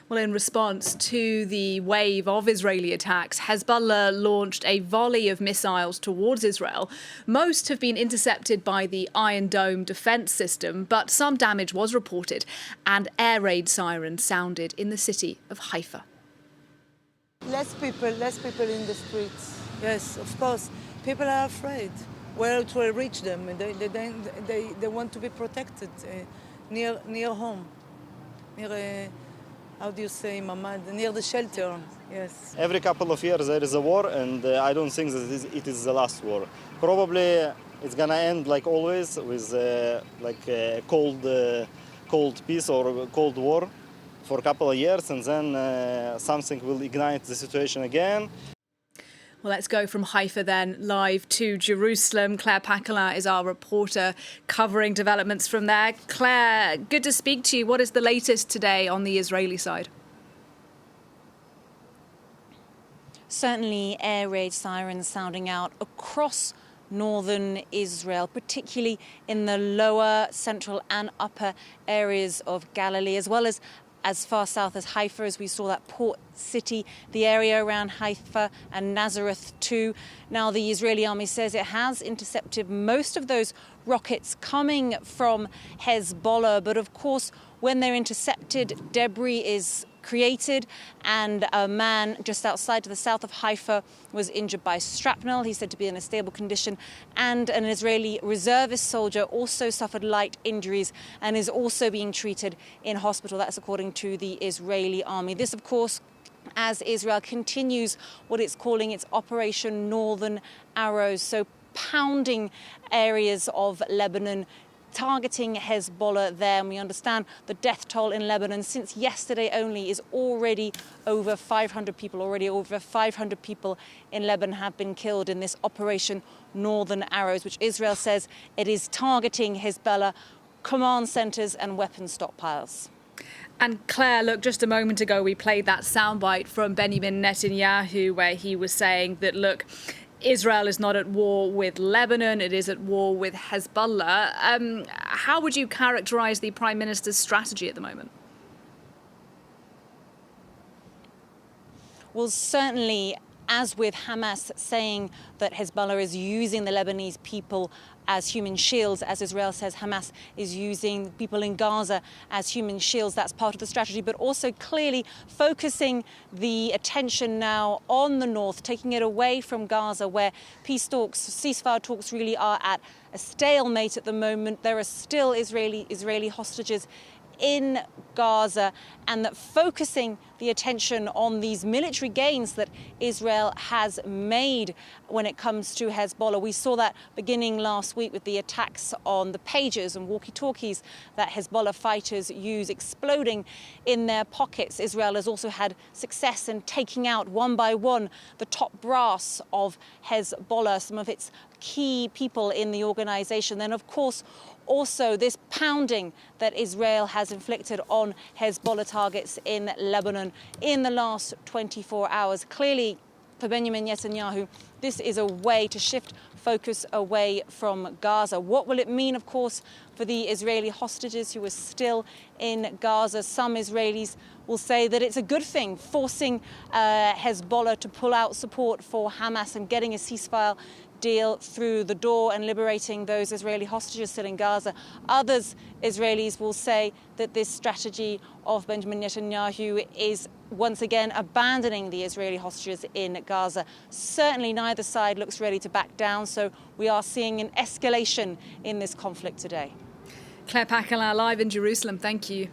Well, in response to the wave of Israeli attacks, Hezbollah launched a volley of missiles towards Israel. Most have been intercepted by the Iron Dome defence system, but some damage was reported, and air raid sirens sounded in the city of Haifa. Less people in the streets. Yes, of course. People are afraid. Where to reach them? They want to be protected near home, near how do you say, mamad? Near the shelter. Yes. Every couple of years there is a war, and I don't think that it is the last war. Probably it's gonna end like always with like a cold peace or a cold war for a couple of years, and then something will ignite the situation again. Well, let's go from Haifa then live to Jerusalem. Claire Paccalin is our reporter covering developments from there. Claire, good to speak to you. What is the latest today on the Israeli side? Certainly air raid sirens sounding out across northern Israel, particularly in the lower, central and upper areas of Galilee, as well as far south as Haifa, as we saw that port city, the area around Haifa and Nazareth too. Now, the Israeli army says it has intercepted most of those rockets coming from Hezbollah. But of course, when they're intercepted, debris is created, and a man just outside to the south of Haifa was injured by shrapnel. He's said to be in a stable condition, and an Israeli reservist soldier also suffered light injuries and is also being treated in hospital. That's according to the Israeli army. This, of course, as Israel continues what it's calling its Operation Northern Arrows, so pounding areas of Lebanon, targeting Hezbollah there. And we understand the death toll in Lebanon since yesterday only is already over 500 people. Already over 500 people in Lebanon have been killed in this Operation Northern Arrows, which Israel says it is targeting Hezbollah command centres and weapon stockpiles. And Claire, look, just a moment ago we played that soundbite from Benjamin Netanyahu where he was saying that, look, Israel is not at war with Lebanon, it is at war with Hezbollah. How would you characterise the Prime Minister's strategy at the moment? Well, certainly, as with Hamas saying that Hezbollah is using the Lebanese people as human shields, as Israel says Hamas is using people in Gaza as human shields. That's part of the strategy, but also clearly focusing the attention now on the north, taking it away from Gaza, where peace talks, ceasefire talks really are at a stalemate at the moment. There are still Israeli hostages in Gaza, and that focusing the attention on these military gains that Israel has made when it comes to Hezbollah. We saw that beginning last week with the attacks on the pagers and walkie-talkies that Hezbollah fighters use exploding in their pockets. Israel has also had success in taking out one by one the top brass of Hezbollah, some of its key people in the organization. Then, of course, also this pounding that Israel has inflicted on Hezbollah targets in Lebanon in the last 24 hours. Clearly, for Benjamin Netanyahu, this is a way to shift focus away from Gaza. What will it mean, of course, for the Israeli hostages who are still in Gaza? Some Israelis will say that it's a good thing, forcing Hezbollah to pull out support for Hamas and getting a ceasefire deal through the door and liberating those Israeli hostages still in Gaza. Others Israelis will say that this strategy of Benjamin Netanyahu is once again abandoning the Israeli hostages in Gaza. Certainly neither side looks ready to back down, so we are seeing an escalation in this conflict today. Claire Paccalin live in Jerusalem, thank you.